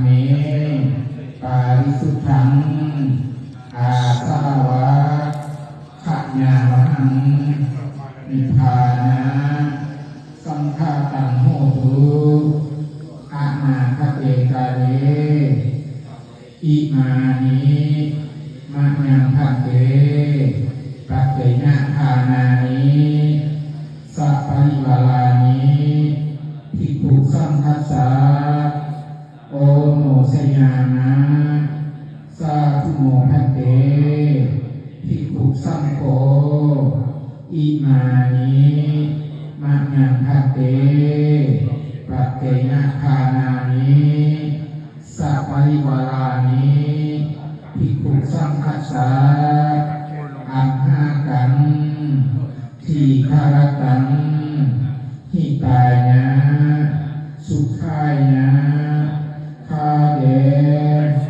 เมปาริสุทธังอาสาวะขะญาวหังนิพพานะสังฆาตังโหตุอานาคเตกาเรอิมานิมัจยังพันเตปัจเจนะทานานิสัพพะริวาลานิภิกขุสังฆัสสะโอโนสยานะสาธุโมพันเตภิกขุสังโฆอิมานิมัจยังพันเตปัจเจนะทานานิสัพพะริวาลานิภิกขุสังฆัสสะอัมหากังทีฆารตังหิตายะ